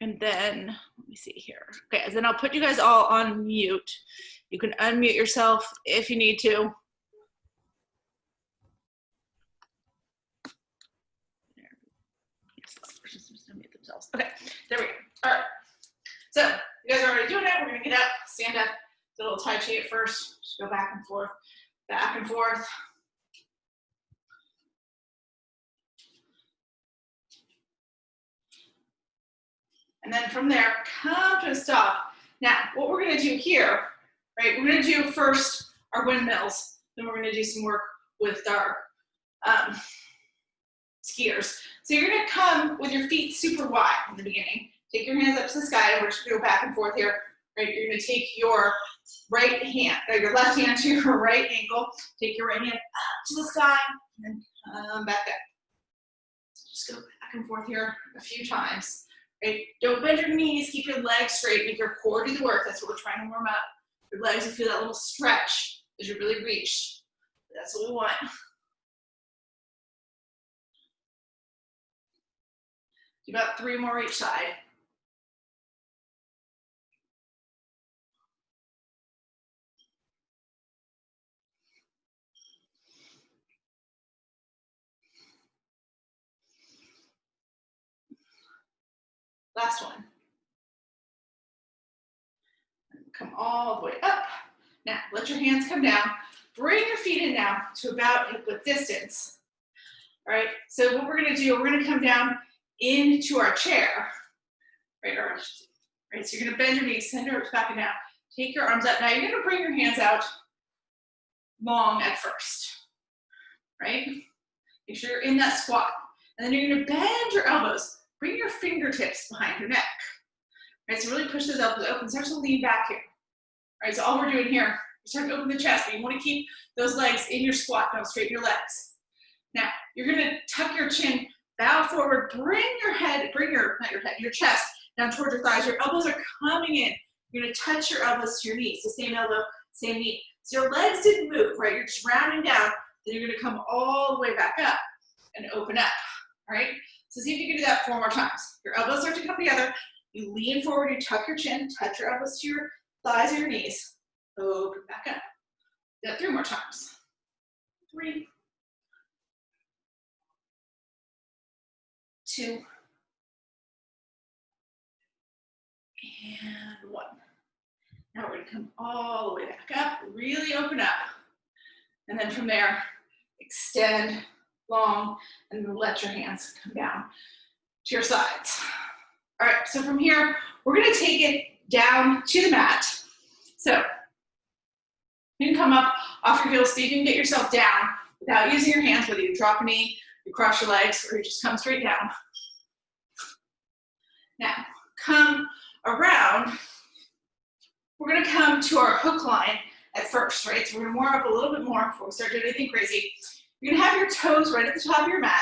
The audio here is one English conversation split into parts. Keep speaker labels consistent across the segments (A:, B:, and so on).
A: And then, let me see here. Okay, and then I'll put you guys all on mute. You can unmute yourself if you need to. Okay, there we go. All right. So you guys are already doing it. We're gonna get up, stand up, do a little Tai Chi at first. Just go back and forth, back and forth. And then from there, come to a stop. Now, what we're gonna do here, right? We're gonna do first our windmills. Then we're gonna do some work with our skiers. So you're gonna come with your feet super wide in the beginning. Take your hands up to the sky, and we're just gonna go back and forth here. Right? You're gonna take your right hand, or your left hand to your right ankle. Take your right hand up to the sky, and then come back up. Just go back and forth here a few times. Right? Don't bend your knees, keep your legs straight, make your core do the work. That's what we're trying to warm up. Your legs will feel that little stretch as you really reach. That's what we want. Do about 3 more each side. Last one. Come all the way up. Now, let your hands come down. Bring your feet in now to about hip width distance. All right, so what we're gonna do, we're gonna come down into our chair. Right, right, so you're gonna bend your knees, send your hips back and down. Take your arms up. Now you're gonna bring your hands out long at first, right? Make sure you're in that squat. And then you're gonna bend your elbows. Bring your fingertips behind your neck. Right, so really push those elbows open. Start to lean back here. All right, so all we're doing here, you're starting to open the chest, but you want to keep those legs in your squat. Don't straighten your legs. Now, you're going to tuck your chin, bow forward, bring your head, your chest down towards your thighs. Your elbows are coming in. You're going to touch your elbows to your knees. So same elbow, same knee. So your legs didn't move, right? You're just rounding down. Then you're going to come all the way back up and open up. All right? So see if you can do that 4 more times. Your elbows start to come together. You lean forward, you tuck your chin, touch your elbows to your thighs or your knees. Open back up. Do that 3 more times. 3, 2, and 1. Now we're going to come all the way back up, really open up. And then from there, extend long, and then let your hands come down to your sides. All right, so from here, we're going to take it down to the mat. So you can come up off your heels so you can get yourself down without using your hands, whether you drop a knee, you cross your legs, or you just come straight down. Now, come around. We're going to come to our hook line at first, right? So we're going to warm up a little bit more before we start doing anything crazy. You're going to have your toes right at the top of your mat.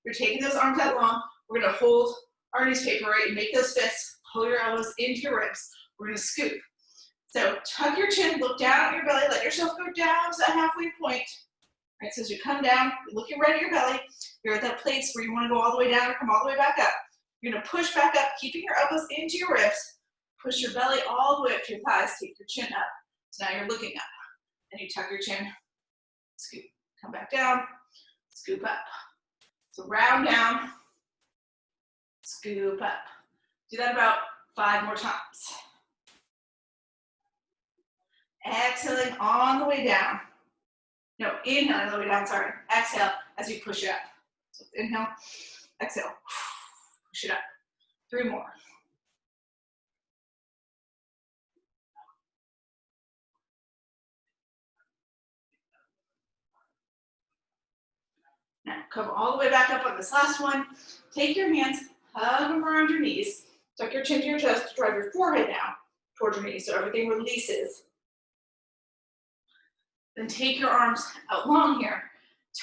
A: You're taking those arms out long. We're going to hold our newspaper, right? And make those fists, pull your elbows into your ribs. We're going to scoop. So tuck your chin, look down at your belly, let yourself go down to that halfway point. Right, so as you come down, you're looking right at your belly. You're at that place where you want to go all the way down or come all the way back up. You're going to push back up, keeping your elbows into your ribs. Push your belly all the way up to your thighs. Take your chin up. So now you're looking up. And you tuck your chin, scoop, come back down, scoop up. So round down, scoop up. Do that about 5 more times. Exhaling on the way down. No, inhaling on the way down, sorry. Exhale as you push it up. So inhale, exhale, push it up. 3 more. Now come all the way back up on this last one. Take your hands, hug them around your knees. Tuck your chin to your chest to drive your forehead down towards your knees so everything releases. Then take your arms out long here.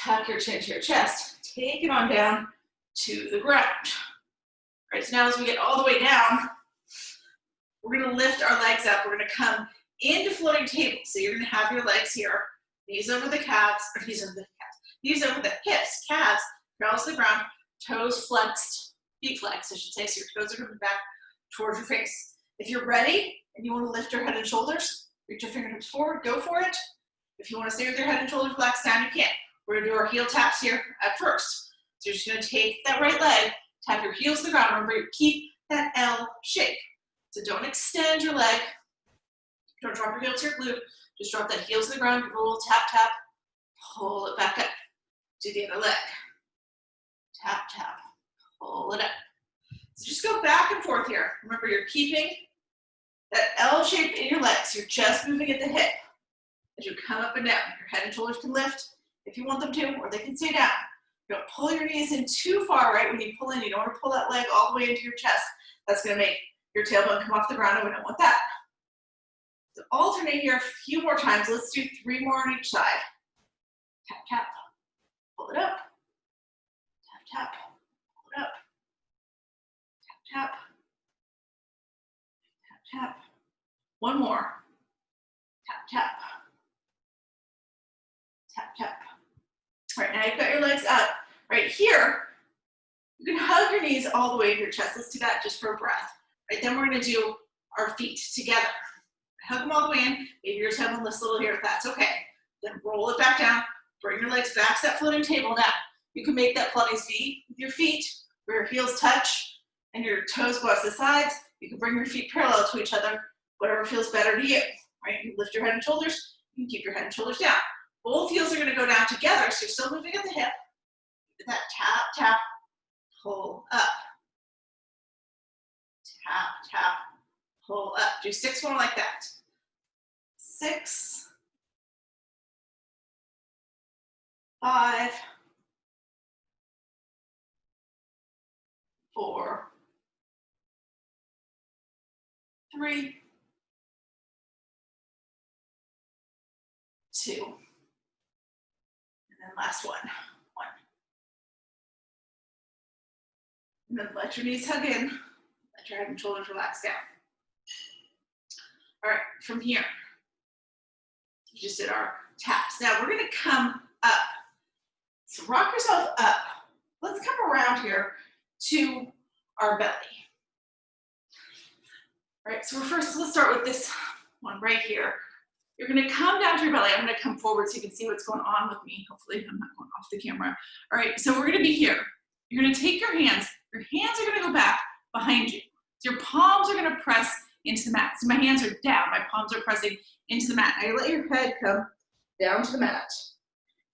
A: Tuck your chin to your chest. Take it on down to the ground. All right, so now as we get all the way down, we're going to lift our legs up. We're going to come into floating table. So you're going to have your legs here, knees over the calves, or knees over the calves, knees over the hips, calves, parallel to the ground, toes flexed, feet flexed, I should say, so your toes are coming back towards your face. If you're ready and you want to lift your head and shoulders, reach your fingertips forward, go for it. If you want to stay with your head and shoulders relaxed down, you can. We're going to do our heel taps here at first. So you're just going to take that right leg, tap your heels to the ground. Remember, keep that L shape. So don't extend your leg. Don't drop your heel to your glute. Just drop that heel to the ground, roll, tap, tap, pull it back up. Do the other leg. Tap, tap, pull it up. So just go back and forth here. Remember, you're keeping that L shape in your legs. You're just moving at the hip as you come up and down. Your head and shoulders can lift if you want them to, or they can stay down. Don't pull your knees in too far, right? When you pull in, you don't want to pull that leg all the way into your chest. That's going to make your tailbone come off the ground, and we don't want that. So alternate here a few more times. Let's do 3 more on each side. Tap, tap, pull it up. Tap, tap, pull it up. Tap, tap, tap, tap. One more. Tap, tap, tap, tap. All right, now you've got your legs up. Right here, you can hug your knees all the way to your chest. Let's do that just for a breath. Right, then we're going to do our feet together. Hug them all the way in. Maybe your head will lift a little here if that's okay. Then roll it back down. Bring your legs back to that floating table. Now, you can make that Pilates V with your feet where your heels touch and your toes go out to the sides. You can bring your feet parallel to each other, whatever feels better to you. Right? You lift your head and shoulders. You can keep your head and shoulders down. Both heels are going to go down together, so you're still moving at the hip. That tap, tap, pull up. Tap, tap, pull up. Do 6 more like that. 6, 5, 4, 3, 2, and then last one. And then let your knees hug in. Let your head and shoulders relax down. All right, from here, we just did our taps. Now we're going to come up. So rock yourself up. Let's come around here to our belly. All right, so let's start with this one right here. You're going to come down to your belly. I'm going to come forward so you can see what's going on with me. Hopefully I'm not going off the camera. All right, so we're going to be here. You're going to take your hands. Your hands are going to go back behind you. So your palms are going to press into the mat. So my hands are down. My palms are pressing into the mat. Now you let your head come down to the mat.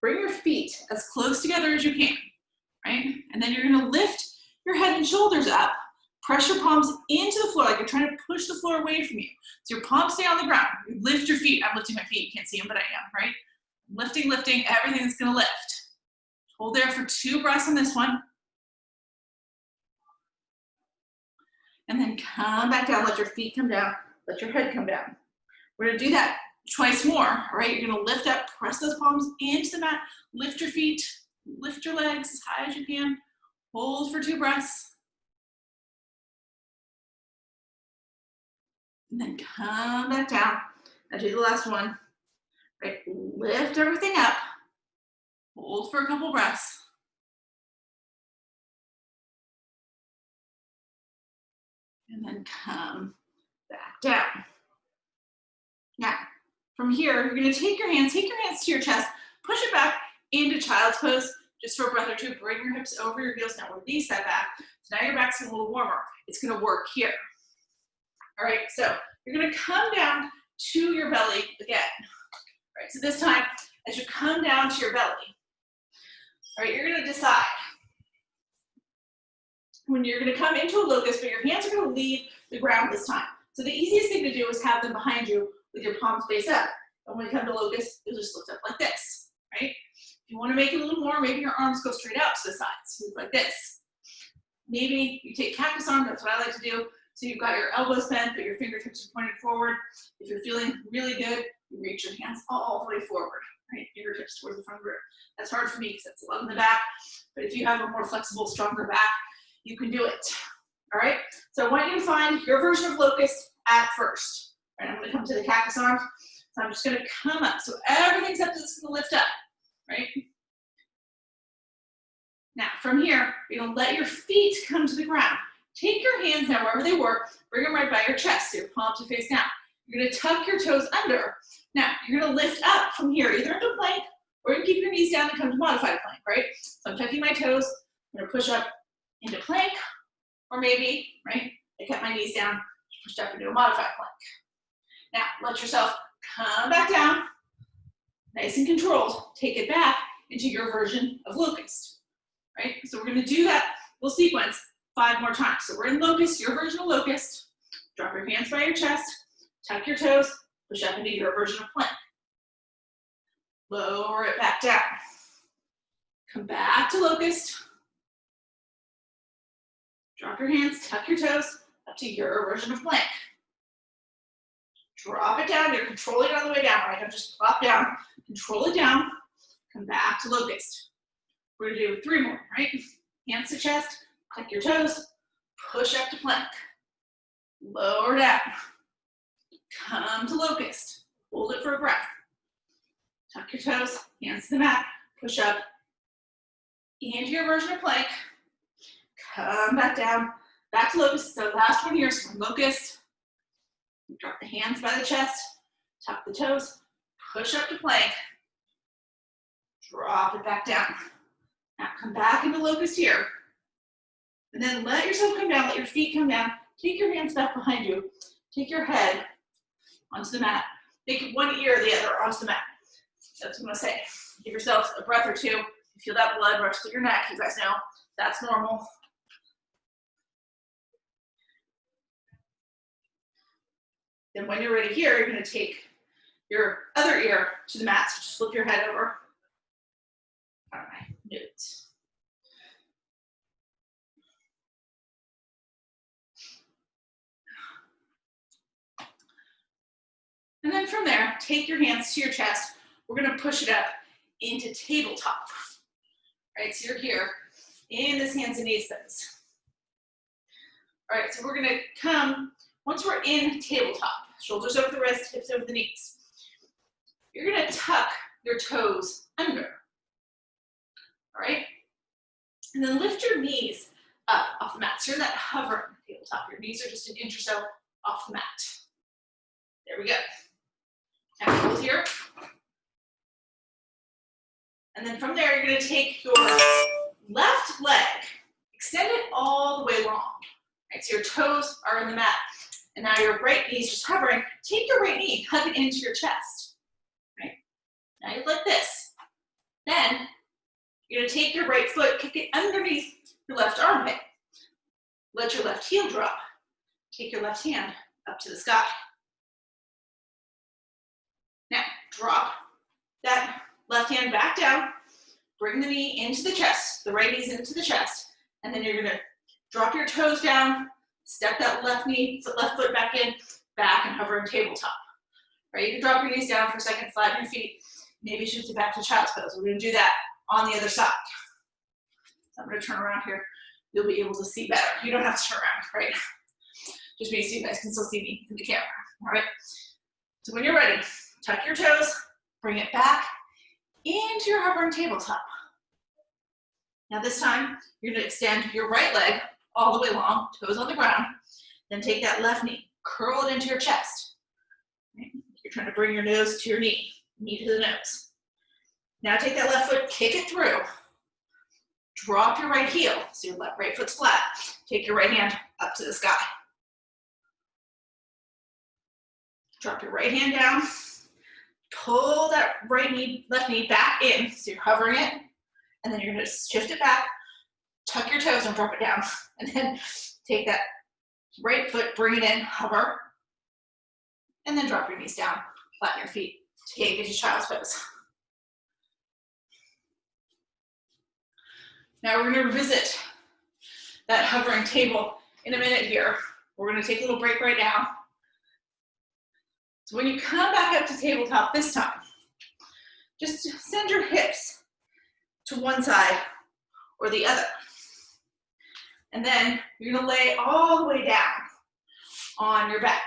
A: Bring your feet as close together as you can, right? And then you're going to lift your head and shoulders up. Press your palms into the floor like you're trying to push the floor away from you. So your palms stay on the ground. You lift your feet. I'm lifting my feet. You can't see them, but I am, right? Lifting, lifting. Everything's going to lift. Hold there for 2 breaths on this one. And then come back down, let your feet come down, let your head come down. We're gonna do that twice more, all right? You're gonna lift up, press those palms into the mat, lift your feet, lift your legs as high as you can, hold for 2 breaths. And then come back down. Now do the last one, right? Lift everything up, hold for a couple breaths. And then come back down. Now, from here, you're gonna take your hands to your chest, push it back into child's pose, just for a breath or 2. Bring your hips over your heels. Now release that back. So now your back's a little warmer. It's gonna work here. All right, so you're gonna come down to your belly again. All right, so this time, as you come down to your belly, all right, you're gonna decide when you're going to come into a locust, but your hands are going to leave the ground this time. So the easiest thing to do is have them behind you with your palms face up. And when you come to locust, you'll just lift up like this, right? If you want to make it a little more, maybe your arms go straight out to the sides, like this. Maybe you take cactus arm, that's what I like to do. So you've got your elbows bent, but your fingertips are pointed forward. If you're feeling really good, you reach your hands all the way forward, right? Fingertips towards the front grip. That's hard for me because that's a lot in the back. But if you have a more flexible, stronger back, you can do it, all right? So I want you to find your version of locust at first. All right, I'm gonna come to the cactus arms. So I'm just gonna come up. So everything's up, it's gonna lift up, right? Now from here, you're gonna let your feet come to the ground. Take your hands now, wherever they were, bring them right by your chest, so your palm to face down. You're gonna tuck your toes under. Now, you're gonna lift up from here, either into plank, or you can keep your knees down and come to modified plank, right? So I'm tucking my toes, I'm gonna push up into plank, or maybe, right, I kept my knees down, pushed up into a modified plank. Now, let yourself come back down, nice and controlled. Take it back into your version of locust, right? So we're gonna do that little sequence 5 more times. So we're in locust, your version of locust. Drop your hands by your chest, tuck your toes, push up into your version of plank. Lower it back down. Come back to locust. Drop your hands, tuck your toes, up to your version of plank. Drop it down, you're controlling it on the way down, right? Don't just plop down, control it down, come back to locust. We're gonna do 3 more, right? Hands to chest, tuck your toes, push up to plank. Lower down, come to locust. Hold it for a breath. Tuck your toes, hands to the mat, push up into your version of plank. Come back down, back to locust. So last one here, so locust. Drop the hands by the chest, tuck the toes, push up to plank. Drop it back down. Now come back into locust here. And then let yourself come down, let your feet come down. Take your hands back behind you. Take your head onto the mat. Make one ear or the other onto the mat. That's what I'm gonna say. Give yourself a breath or two. You feel that blood rush through your neck, you guys know that's normal. Then when you're ready here, you're gonna take your other ear to the mat. So just flip your head over. All right, notes. And then from there, take your hands to your chest. We're gonna push it up into tabletop. All right, so you're here in this hands and knees pose. All right, so we're gonna come, once we're in tabletop, shoulders over the wrist, hips over the knees. You're gonna tuck your toes under, all right? And then lift your knees up off the mat. So you're in that hovering tabletop. Your knees are just an inch or so off the mat. There we go. Now hold here. And then from there, you're gonna take your left leg, extend it all the way long. Right, so your toes are in the mat. And now your right knee is just hovering. Take your right knee, hug it into your chest. Right? Now you like this. Then you're gonna take your right foot, kick it underneath your left armpit. Let your left heel drop. Take your left hand up to the sky. Now drop that left hand back down. Bring the knee into the chest. The right knee's into the chest. And then you're gonna drop your toes down, step that left foot back in, back and hover in tabletop. Right, you can drop your knees down for a second, flatten your feet, maybe shift it back to child's pose. We're gonna do that on the other side. So I'm gonna turn around here. You'll be able to see better. You don't have to turn around, right? Just me so you guys can still see me in the camera, all right? So when you're ready, tuck your toes, bring it back into your hovering tabletop. Now this time, you're gonna extend your right leg all the way long, toes on the ground, then take that left knee, curl it into your chest. Right? You're trying to bring your nose to your knee to the nose. Now take that left foot, kick it through. Drop your right heel, so your right foot's flat. Take your right hand up to the sky. Drop your right hand down. Pull that left knee back in, so you're hovering it. And then you're gonna shift it back, tuck your toes and drop it down. And then take that right foot, bring it in, hover. And then drop your knees down, flatten your feet. Take it to child's pose. Now we're gonna revisit that hovering table in a minute here. We're gonna take a little break right now. So when you come back up to tabletop this time, just send your hips to one side or the other. And then you're gonna lay all the way down on your back.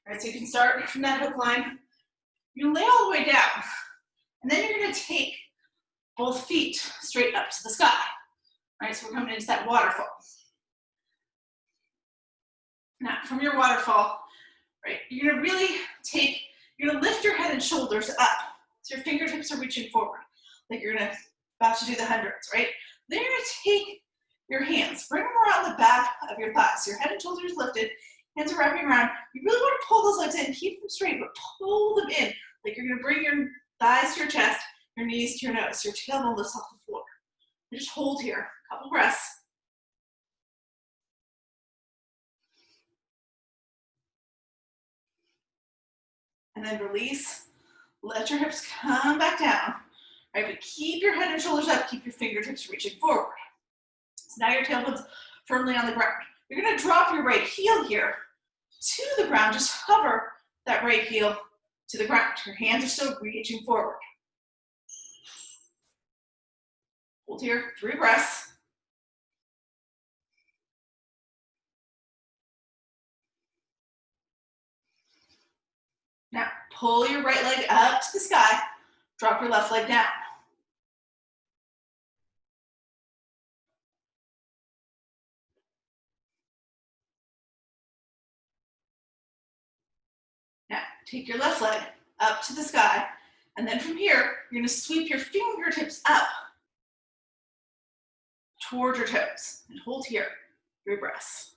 A: All right, so you can start from that hook line. You're gonna lay all the way down. And then you're gonna take both feet straight up to the sky. All right, so we're coming into that waterfall. Now, from your waterfall, right, you're gonna really you're gonna lift your head and shoulders up. So your fingertips are reaching forward, like you're about to do the hundreds, right? Then you're gonna take your hands, bring them around the back of your thighs. So your head and shoulders lifted, hands are wrapping around. You really wanna pull those legs in, keep them straight, but pull them in. Like you're gonna bring your thighs to your chest, your knees to your nose. Your tailbone lifts off the floor. You just hold here, a couple breaths. And then release. Let your hips come back down. Right, but keep your head and shoulders up. Keep your fingertips reaching forward. So now your tailbone's firmly on the ground. You're gonna drop your right heel here to the ground. Just hover that right heel to the ground. Your hands are still reaching forward. Hold here, 3 breaths. Now, pull your right leg up to the sky, drop your left leg down. Now, take your left leg up to the sky, and then from here, you're gonna sweep your fingertips up toward your toes, and hold here, 3 breaths.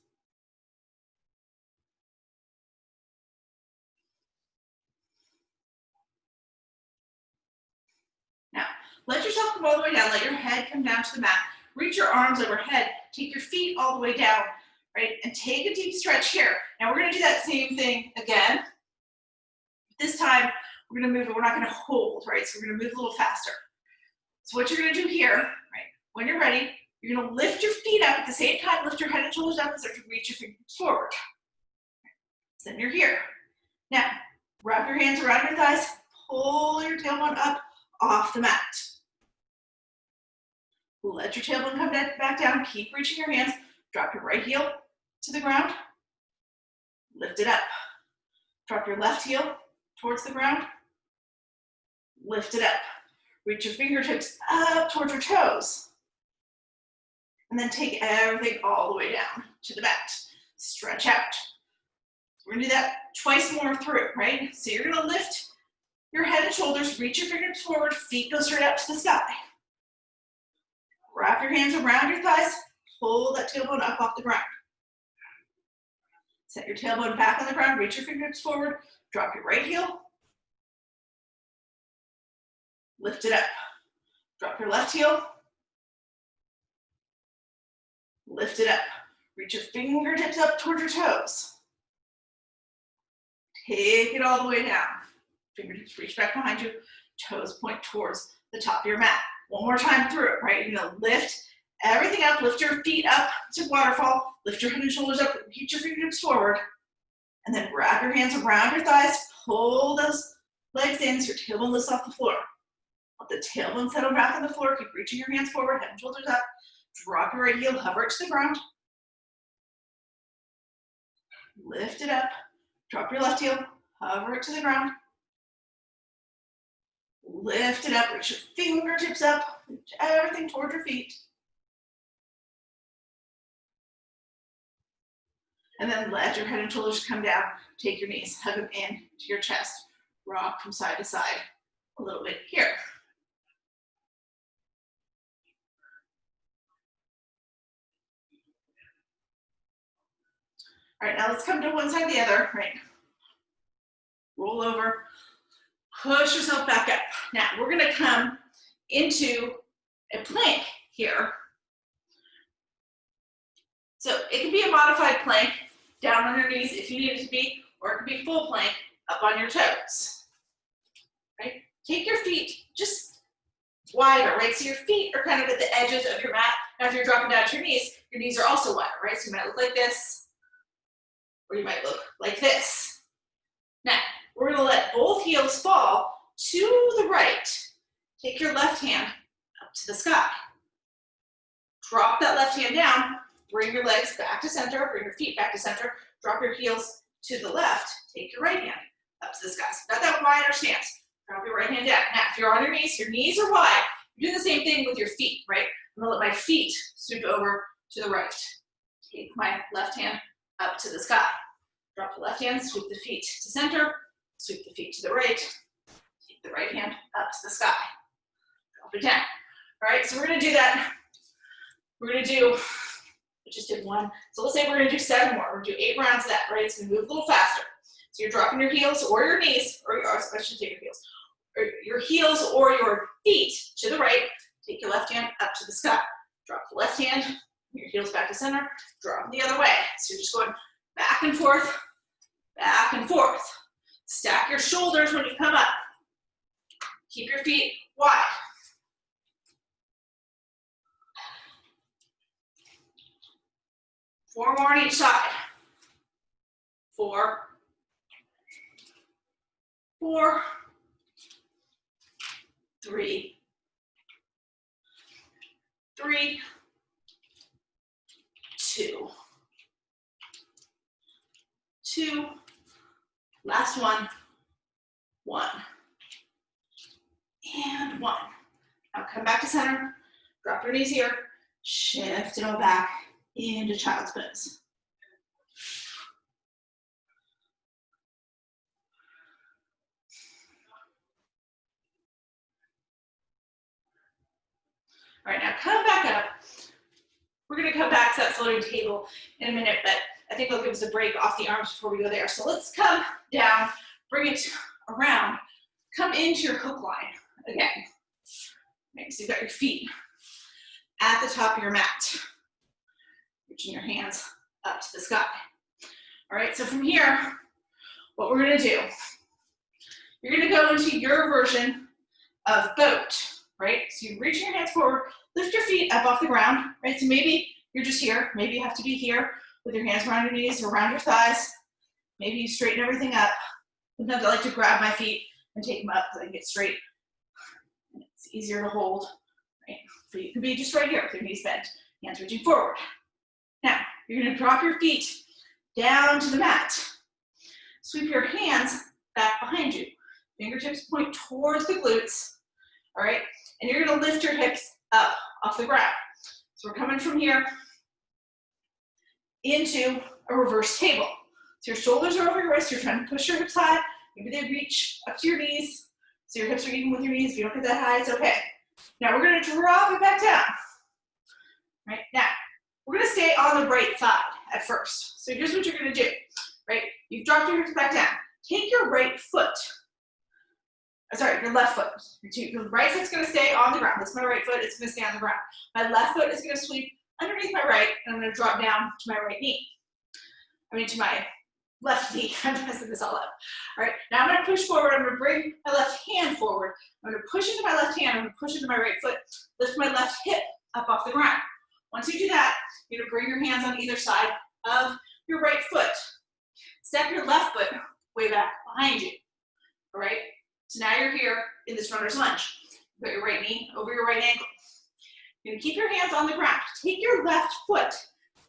A: Now, let yourself come all the way down. Let your head come down to the mat. Reach your arms overhead. Take your feet all the way down, right? And take a deep stretch here. Now, we're going to do that same thing again. This time, we're going to move, but we're not going to hold, right? So we're going to move a little faster. So what you're going to do here, right? When you're ready, you're going to lift your feet up at the same time. Lift your head and shoulders up and start to reach your fingers forward. So then you're here. Now, wrap your hands around your thighs. Pull your tailbone up off the mat. Let your tailbone come back down. Keep reaching your hands. Drop your right heel to the ground. Lift it up. Drop your left heel towards the ground. Lift it up. Reach your fingertips up towards your toes. And then take everything all the way down to the mat. Stretch out. We're gonna do that twice more through, right? So you're gonna lift your head and shoulders, reach your fingertips forward, feet go straight up to the sky. Wrap your hands around your thighs, pull that tailbone up off the ground. Set your tailbone back on the ground, reach your fingertips forward, drop your right heel, lift it up. Drop your left heel, lift it up. Reach your fingertips up towards your toes. Take it all the way down. Fingertips reach back behind you, toes point towards the top of your mat. One more time through it, right? You're gonna lift everything up, lift your feet up to waterfall, lift your head and shoulders up, reach your fingertips forward, and then wrap your hands around your thighs, pull those legs in so your tailbone lifts off the floor. Let the tailbone settle back on the floor, keep reaching your hands forward, head and shoulders up, drop your right heel, hover it to the ground, lift it up, drop your left heel, hover it to the ground, lift it up, reach your fingertips up, reach everything toward your feet. And then let your head and shoulders come down. Take your knees, hug them in to your chest. Rock from side to side a little bit here. All right, now let's come to one side or the other, right? Roll over, push yourself back up. Now, we're gonna come into a plank here. So it can be a modified plank, down on your knees if you need it to be, or it could be full plank, up on your toes, right? Take your feet just wider, right? So your feet are kind of at the edges of your mat. Now, if you're dropping down to your knees are also wider, right? So you might look like this, or you might look like this. Now, we're gonna let both heels fall to the right. Take your left hand up to the sky. Drop that left hand down, bring your legs back to center, bring your feet back to center, drop your heels to the left, take your right hand up to the sky. So got that wider stance. Drop your right hand down. Now, if you're on your knees are wide, you do the same thing with your feet, right? I'm gonna let my feet sweep over to the right. Take my left hand up to to the sky. Drop the left hand, sweep the feet to center, sweep the feet to the right, take the right hand up to the sky. Drop it down. All right, so we're gonna do that. We're gonna do, we just did one. So let's say we're gonna do 7 more. We're gonna do 8 rounds of that, right? It's gonna move a little faster. So you're dropping your heels or your knees, or I should take your heels, or your heels or your feet to the right. Take your left hand up to the sky. Drop the left hand, your heels back to center, drop the other way. So you're just going back and forth, back and forth. Stack your shoulders when you come up. Keep your feet wide. Four more on each side. 4, 4, 3, 3, 2, 2, last one, 1, and 1. Now come back to center, drop your knees here, shift it all back into child's pose. All right, now come back up. We're gonna come back to that floating table in a minute, but I think they'll give us a break off the arms before we go there. So let's come down, bring it around, come into your hook line again. Okay, so you've got your feet at the top of your mat, reaching your hands up to the sky. All right, so from here, what we're gonna do, you're gonna go into your version of boat, right? So you reach your hands forward, lift your feet up off the ground, right? So maybe you're just here, maybe you have to be here with your hands around your knees or around your thighs. Maybe you straighten everything up. Sometimes I like to grab my feet and take them up so I can get straight. It's easier to hold, right? So you can be just right here with your knees bent, hands reaching forward. Now, you're gonna drop your feet down to the mat. Sweep your hands back behind you. Fingertips point towards the glutes, all right? And you're gonna lift your hips up off the ground. So we're coming from here into a reverse table. So your shoulders are over your wrists, you're trying to push your hips high. Maybe they reach up to your knees. So your hips are even with your knees. If you don't get that high, it's okay. Now we're gonna drop it back down. Right, now, we're gonna stay on the right side at first. So here's what you're gonna do, right? You've dropped your hips back down. Take your right foot, your left foot. Your right foot's gonna stay on the ground. That's my right foot, it's gonna stay on the ground. My left foot is gonna sweep underneath my right, and I'm gonna drop down to my right knee. To my left knee. I'm messing this all up. All right, now I'm gonna push forward. I'm gonna bring my left hand forward. I'm gonna push into my left hand. I'm gonna push into my right foot. Lift my left hip up off the ground. Once you do that, you're gonna bring your hands on either side of your right foot. Step your left foot way back behind you. All right, so now you're here in this runner's lunge. Put your right knee over your right ankle. You're gonna keep your hands on the ground. Take your left foot,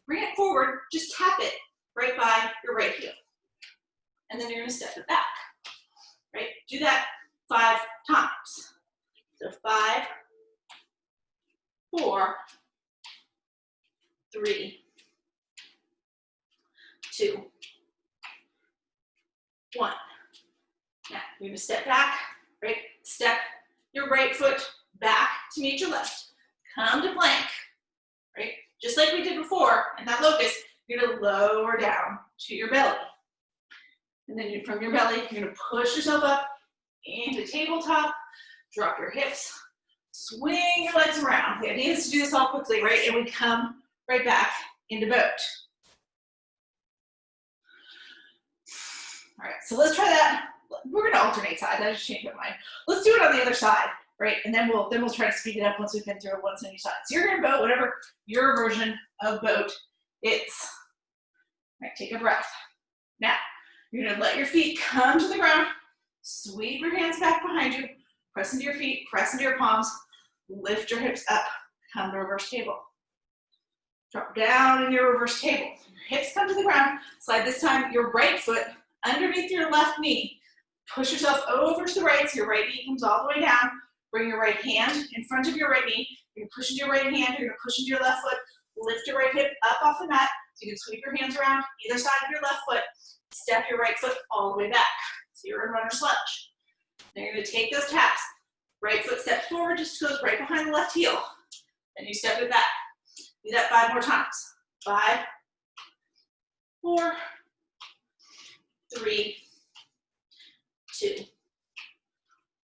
A: bring it forward, just tap it right by your right heel. And then you're gonna step it back, right? Do that 5 times. So 5, 4, 3, 2, 1. Now, you're gonna step back, right? Step your right foot back to meet your left. Come to plank, right? Just like we did before in that locust, you're gonna lower down to your belly. And then from your belly, you're gonna push yourself up into tabletop, drop your hips, swing your legs around. The idea is to do this all quickly, right? And we come right back into boat. All right, so let's try that. We're gonna alternate sides, I just changed my mind. Let's do it on the other side, right? And then we'll try to speed it up once we've been through it once on each side. So you're gonna boat, whatever your version of boat is. All right, take a breath. Now, you're gonna let your feet come to the ground, sweep your hands back behind you, press into your feet, press into your palms, lift your hips up, come to reverse table. Drop down in your reverse table. Your hips come to the ground, slide this time your right foot underneath your left knee. Push yourself over to the right so your right knee comes all the way down. Bring your right hand in front of your right knee. You're gonna push into your right hand, you're gonna push into your left foot, lift your right hip up off the mat, So you can sweep your hands around either side of your left foot, step your right foot all the way back. So you're in runner's lunge. Now you're gonna take those taps. Right foot steps forward, just goes right behind the left heel. Then you step it back. Do that 5 more times. 5, 4, 3, 2,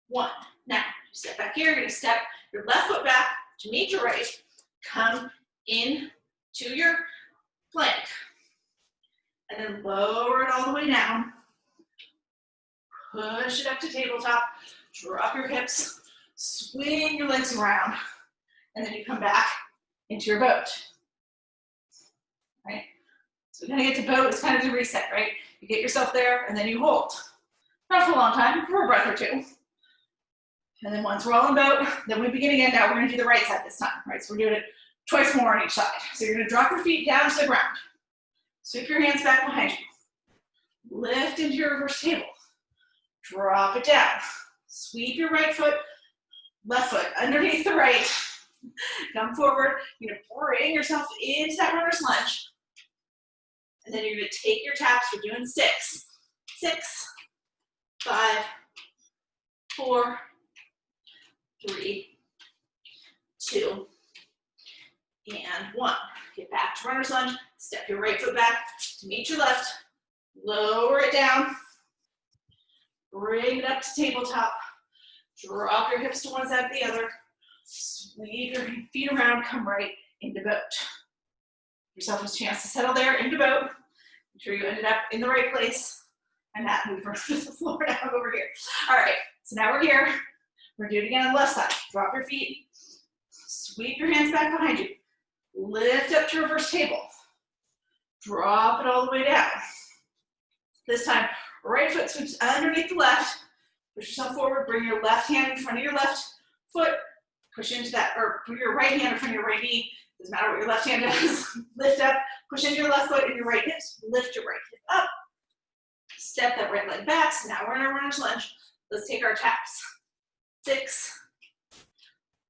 A: 1. Now, you step back here, you're gonna step your left foot back to meet your right. Come in to your plank. And then lower it all the way down. Push it up to tabletop. Drop your hips. Swing your legs around. And then you come back into your boat. Right? So when you get to boat, it's kind of the reset, right? You get yourself there and then you hold. Not for a long time, for a breath or two. And then once we're all in boat, then we begin again. Now we're gonna do the right side this time, right? So we're doing it twice more on each side. So you're gonna drop your feet down to the ground. Sweep your hands back behind you. Lift into your reverse table. Drop it down. Sweep your right foot, left foot underneath the right. Come forward. You're gonna bring yourself into that runner's lunge. And then you're gonna take your taps. We're doing 6. 6, 5, 4, 3, 2, and 1. Get back to runner's lunge. Step your right foot back to meet your left. Lower it down. Bring it up to tabletop. Drop your hips to one side or the other. Sweep your feet around. Come right into boat. Give yourself a chance to settle there into boat. Make sure you ended up in the right place. And that move the floor down over here. All right, so now we're here. We're gonna do it again on the left side. Drop your feet. Sweep your hands back behind you. Lift up to reverse table. Drop it all the way down. This time, right foot sweeps underneath the left. Push yourself forward. Bring your left hand in front of your left foot. Push into that, or put your right hand in front of your right knee. Doesn't matter what your left hand does. Lift up. Push into your left foot and your right hip. Lift your right hip up. Step that right leg back. So now we're in our runner's lunge. Let's take our taps. 6,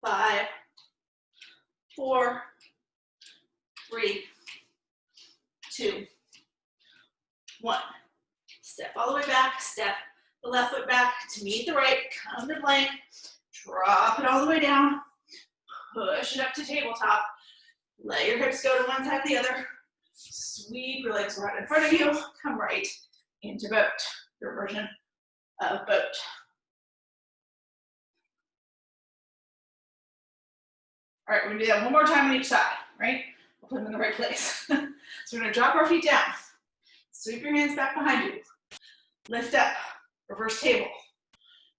A: 5, 4, 3, 2, 1. Step all the way back. Step the left foot back to meet the right. Come to plank. Drop it all the way down. Push it up to tabletop. Let your hips go to one side or the other. Sweep your legs right in front of you. Come right into boat. Your version of boat. All right, we're gonna do that one more time on each side, right? We'll put them in the right place. So we're gonna drop our feet down. Sweep your hands back behind you. Lift up, reverse table.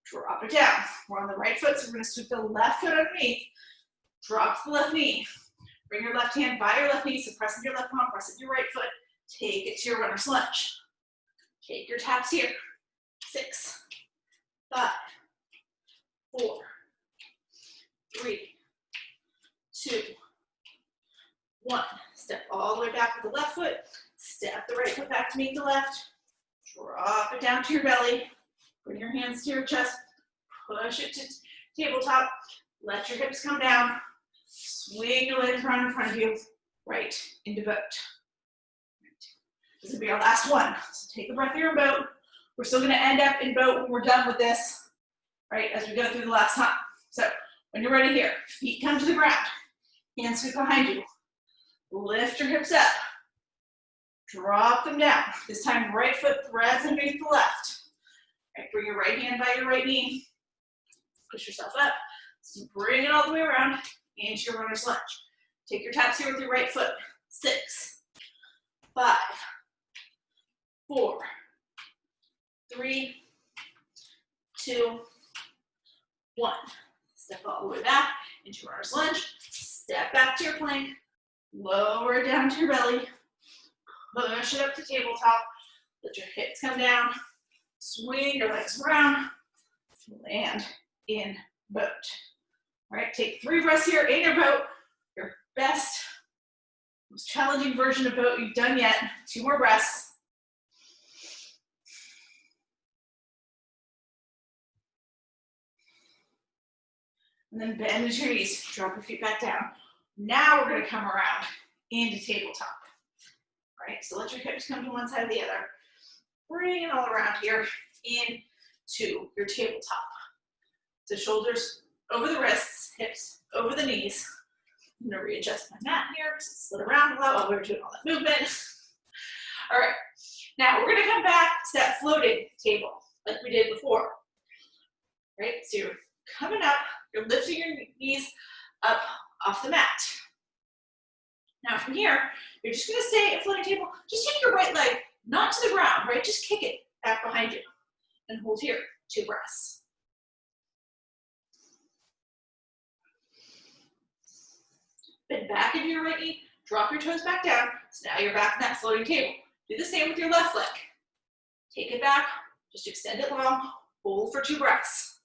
A: Drop it down. We're on the right foot, so we're gonna sweep the left foot underneath. Drop the left knee. Bring your left hand by your left knee, so press into your left palm, press into your right foot. Take it to your runner's lunge. Take your taps here. 6, 5, 4, 3, 2, 1. Step all the way back with the left foot. Step the right foot back to meet the left. Drop it down to your belly. Bring your hands to your chest. Push it to tabletop. Let your hips come down. Swing your legs around in front of you. Right into boat. This will be our last one. So take a breath here in boat. We're still going to end up in boat when we're done with this, right, as we go through the last time. So when you're ready here, feet come to the ground. Hands sweep behind you. Lift your hips up. Drop them down. This time, right foot threads underneath the left. Right, bring your right hand by your right knee. Push yourself up. So bring it all the way around into your runner's lunge. Take your taps here with your right foot. 6, 5, 4, 3, 2, 1. Step all the way back into runner's lunge. Step back to your plank. Lower it down to your belly. Push it up to tabletop. Let your hips come down. Swing your legs around. Land in boat. All right, take 3 breaths here in your boat. Your best, most challenging version of boat you've done yet. 2 more breaths. And then bend into your knees. Drop your feet back down. Now we're going to come around into tabletop. right? So let your hips come to one side or the other. Bring it all around here into your tabletop. So shoulders over the wrists, hips over the knees. I'm gonna readjust my mat here because it slid around a lot while we were doing all that movement. All right, now we're gonna come back to that floating table like we did before, right? So you're coming up, you're lifting your knees up off the mat. Now from here, you're just gonna stay at floating table. Just take your right leg, not to the ground, right? Just kick it back behind you and hold here, 2 breaths. Bend back into your right knee, drop your toes back down. So now you're back in that floating table. Do the same with your left leg. Take it back, just extend it long, hold for 2 breaths.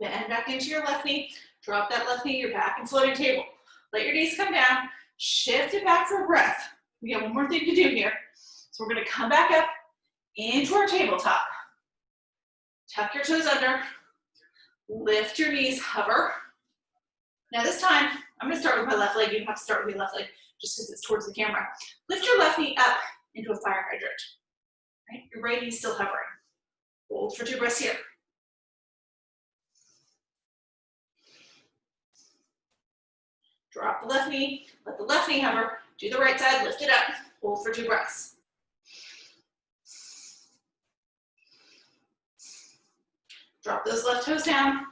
A: Bend back into your left knee, drop that left knee, you're back in floating table. Let your knees come down, shift it back for a breath. We got one more thing to do here. So we're gonna come back up into our tabletop. Tuck your toes under, lift your knees, hover. Now this time, I'm gonna start with my left leg. You don't have to start with your left leg just because it's towards the camera. Lift your left knee up into a fire hydrant. Right? Your right knee is still hovering. Hold for 2 breaths here. Drop the left knee, let the left knee hover. Do the right side, lift it up, hold for 2 breaths. Drop those left toes down,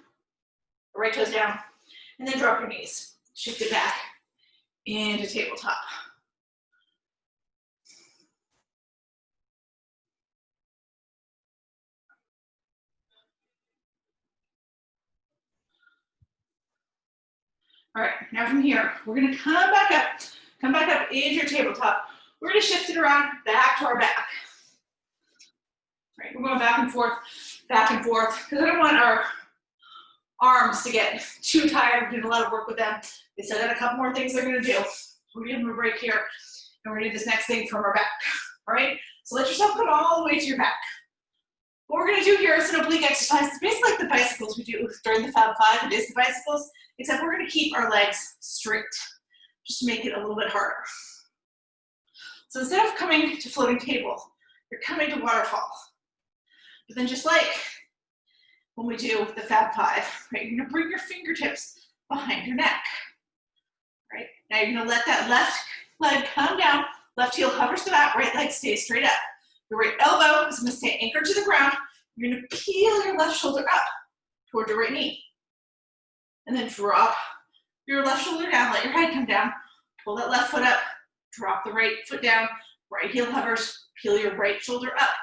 A: right toes down, and then drop your knees. Shift it back into tabletop. All right, now from here, we're gonna come back up into your tabletop. We're gonna shift it around back to our back. All right, we're going back and forth, because I don't want our arms to get too tired. We're doing a lot of work with them. They said got a couple more things they're gonna do. We're gonna give them a break here, and we're gonna do this next thing from our back. All right, so let yourself come all the way to your back. What we're gonna do here is an oblique exercise. It's basically like the bicycles we do during the Fab Five. It is the bicycles, except we're gonna keep our legs straight, just to make it a little bit harder. So instead of coming to floating table, you're coming to waterfall. But then just like when we do the Fab Five, right, you're gonna bring your fingertips behind your neck. Right, now you're gonna let that left leg come down, left heel hovers to the mat, right leg stays straight up. Your right elbow is gonna stay anchored to the ground. You're gonna peel your left shoulder up toward your right knee. And then drop your left shoulder down, let your head come down, pull that left foot up, drop the right foot down, right heel hovers, peel your right shoulder up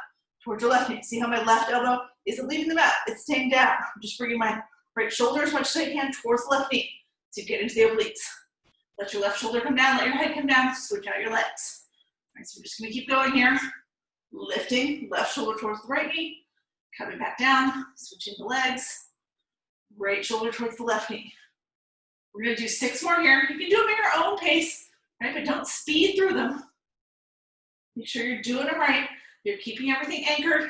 A: towards your left knee. See how my left elbow isn't leaving the mat, it's staying down. I'm just bringing my right shoulder as much as I can towards the left knee to get into the obliques. Let your left shoulder come down, let your head come down, switch out your legs. All right, so we're just gonna keep going here. Lifting, left shoulder towards the right knee, coming back down, switching the legs, right shoulder towards the left knee. We're gonna do 6 more here. You can do them at your own pace, right? But don't speed through them. Make sure you're doing them right. You're keeping everything anchored.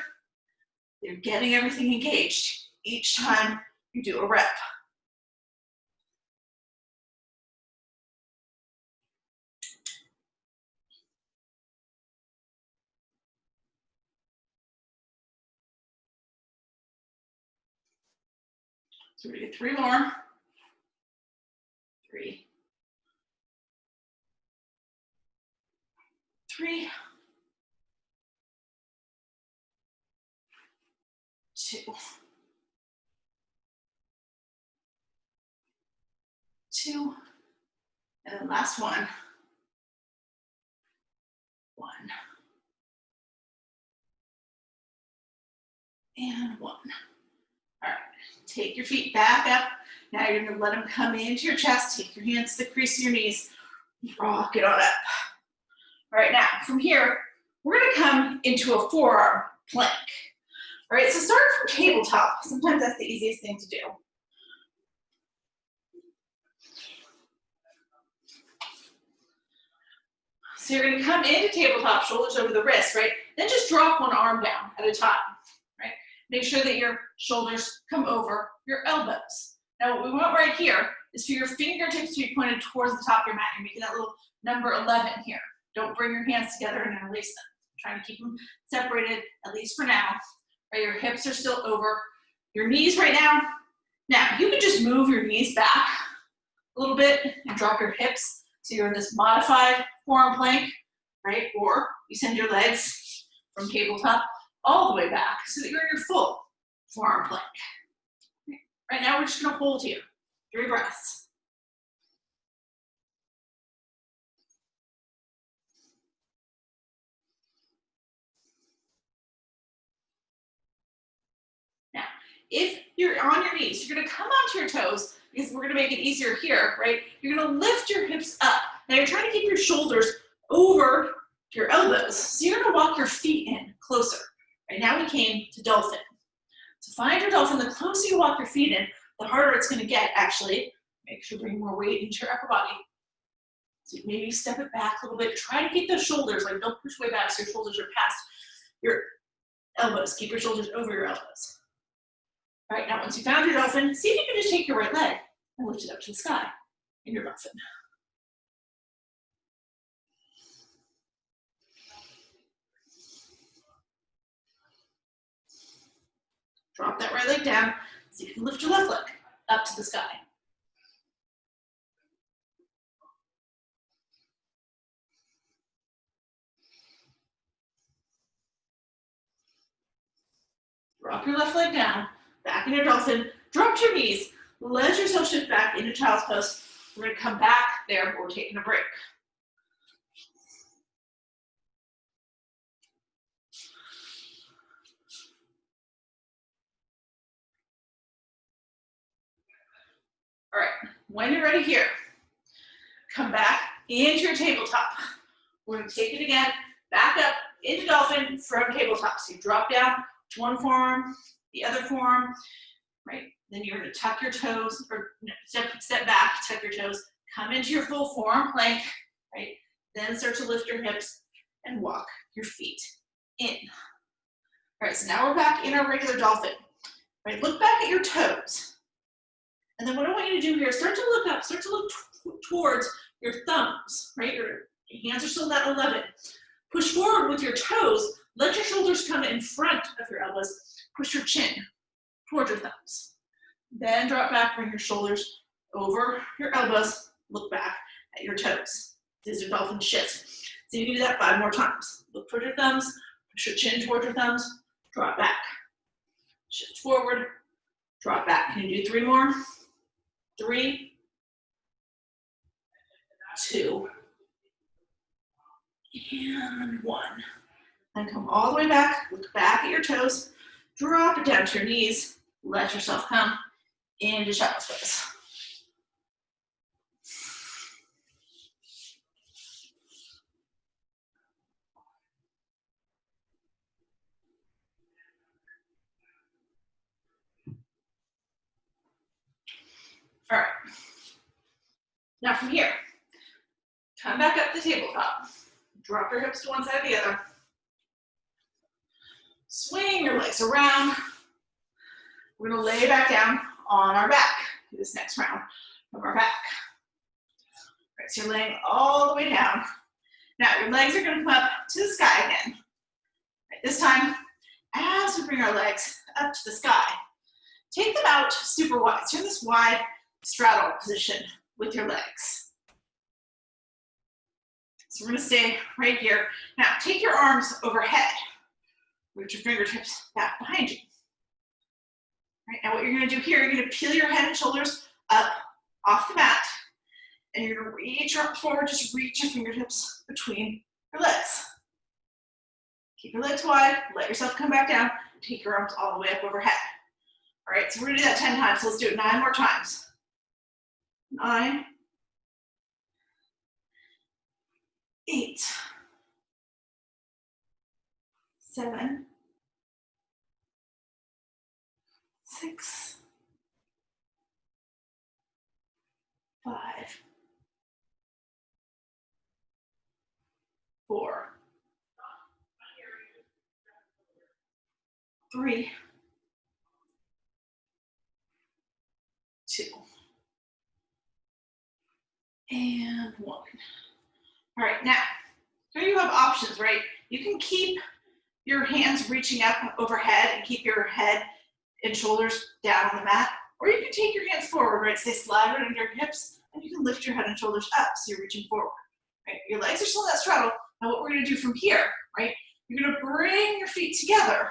A: You're getting everything engaged each time you do a rep. So we're gonna get 3 more. 3. 3. 2. 2. And then last one. 1. And 1. All right, take your feet back up. Now you're gonna let them come into your chest. Take your hands to the crease of your knees. Rock it on up. All right, now from here, we're gonna come into a forearm plank. All right, so start from tabletop. Sometimes that's the easiest thing to do. So you're gonna come into tabletop, shoulders over the wrist, right? Then just drop one arm down at a time, right? Make sure that your shoulders come over your elbows. Now what we want right here is for your fingertips to be pointed towards the top of your mat. You're making that little number 11 here. Don't bring your hands together and release them. Trying to keep them separated, at least for now. Right, your hips are still over your knees right now. Now, you can just move your knees back a little bit and drop your hips so you're in this modified forearm plank, right? Or you send your legs from tabletop all the way back so that you're in your full forearm plank. Right now, we're just gonna hold here. 3 breaths. Now, if you're on your knees, you're gonna come onto your toes because we're gonna make it easier here, right? You're gonna lift your hips up. Now you're trying to keep your shoulders over your elbows. So you're gonna walk your feet in closer. Right now we came to dolphin. So find your dolphin. The closer you walk your feet in, the harder it's gonna get actually. Make sure you bring more weight into your upper body. So maybe step it back a little bit. Try to keep those shoulders, like don't push way back so your shoulders are past your elbows. Keep your shoulders over your elbows. All right, now once you found your dolphin, see if you can just take your right leg and lift it up to the sky in your dolphin. Drop that right leg down. See if you can lift your left leg up to the sky. Drop your left leg down, back in your dolphin. Drop to your knees. Let yourself shift back into child's pose. We're gonna come back there. We're taking a break. All right, when you're ready here, come back into your tabletop. We're gonna take it again, back up into dolphin from tabletop. So you drop down one forearm, the other forearm, right? Then you're gonna tuck your toes, or step back, tuck your toes, come into your full forearm plank, right? Then start to lift your hips and walk your feet in. All right, so now we're back in our regular dolphin. Right, look back at your toes. And then what I want you to do here is start to look up, start to look towards your thumbs, right? Your hands are still at 11. Push forward with your toes. Let your shoulders come in front of your elbows. Push your chin towards your thumbs. Then drop back, bring your shoulders over your elbows. Look back at your toes. These are dolphin shifts. So you can do that 5 more times. Look toward your thumbs, push your chin towards your thumbs, drop back. Shift forward, drop back. Can you do 3 more? 3, 2, and 1. Then come all the way back, look back at your toes, drop it down to your knees, let yourself come into child's pose. All right. Now from here, come back up the tabletop. Drop your hips to one side or the other. Swing your legs around. We're gonna lay back down on our back for this next round of our back. All right, so you're laying all the way down. Now your legs are gonna come up to the sky again. Right, this time, as we bring our legs up to the sky, take them out super wide. So you're in this wide straddle position with your legs. So we're gonna stay right here. Now take your arms overhead. Reach your fingertips back behind you. Right, now what you're gonna do here, you're gonna peel your head and shoulders up off the mat, and you're gonna reach your arms forward, just reach your fingertips between your legs. Keep your legs wide, let yourself come back down, take your arms all the way up overhead. All right, so we're gonna do that 10 times, so let's do it 9 more times. 9, 8, 7, 6, 5, 4, 3, 2, And 1. All right, now, here you have options, right? You can keep your hands reaching up overhead and keep your head and shoulders down on the mat, or you can take your hands forward, right? So they slide right under your hips, and you can lift your head and shoulders up, so you're reaching forward, right? Your legs are still in that straddle. Now what we're gonna do from here, right? You're gonna bring your feet together,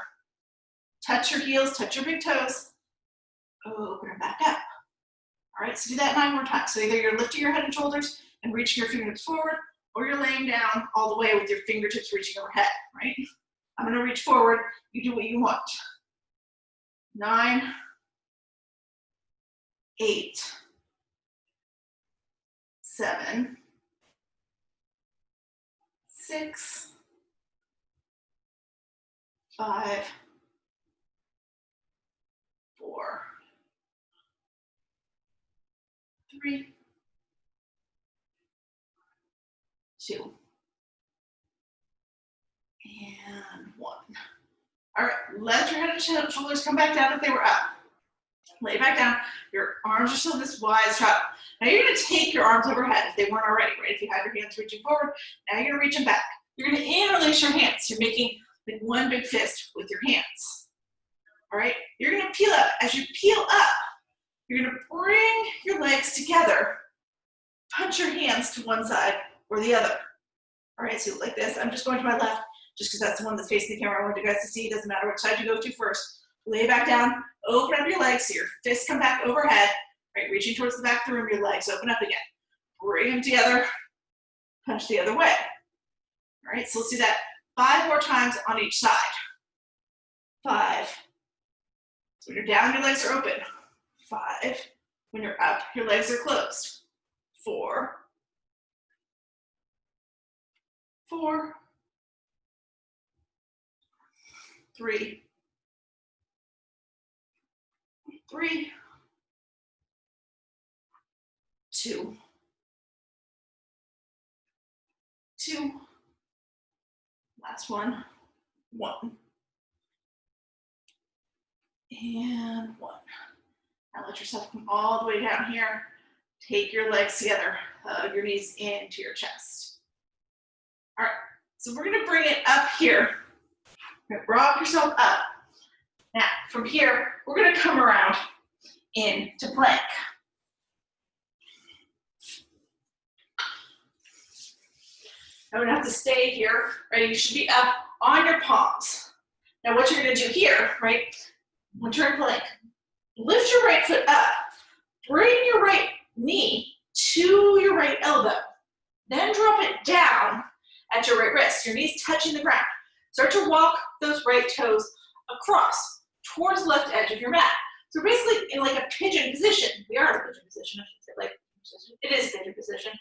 A: touch your heels, touch your big toes, open them back up. All right, so do that 9 more times. So either you're lifting your head and shoulders and reaching your fingertips forward, or you're laying down all the way with your fingertips reaching overhead, right? I'm gonna reach forward, you do what you want. 9, 8, 7, 6, 5, 4, 3, 2, and 1. All right, let your head and shoulders come back down if they were up. Lay back down. Your arms are still this wide straddle. Now you're going to take your arms overhead if they weren't already, right? If you had your hands reaching forward, now you're going to reach them back. You're going to interlace your hands. You're making like one big fist with your hands. All right? You're going to peel up. As you peel up, you're going to bring your legs together. Punch your hands to one side or the other. All right, so like this. I'm just going to my left just because that's the one that's facing the camera. I want you guys to see. It doesn't matter which side you go to first. Lay back down, open up your legs so your fists come back overhead, right? Reaching towards the back of the room, your legs open up again. Bring them together, punch the other way. All right, so let's do that 5 more times on each side. 5. So when you're down, your legs are open. 5. When you're up, your legs are closed. 4. 4. 3. 3, 2, 2, last one, 1, and 1. Now let yourself come all the way down here. Take your legs together, hug your knees into your chest. All right, so we're gonna bring it up here. Rock yourself up. Now, from here, we're gonna come around into plank. I'm gonna have to stay here, right? You should be up on your palms. Now what you're gonna do here, right? When you're in plank, lift your right foot up, bring your right knee to your right elbow, then drop it down at your right wrist, your knees touching the ground. Start to walk those right toes across towards the left edge of your mat. So basically in like a pigeon position. We are in a pigeon position, I should say, like position. It is a pigeon position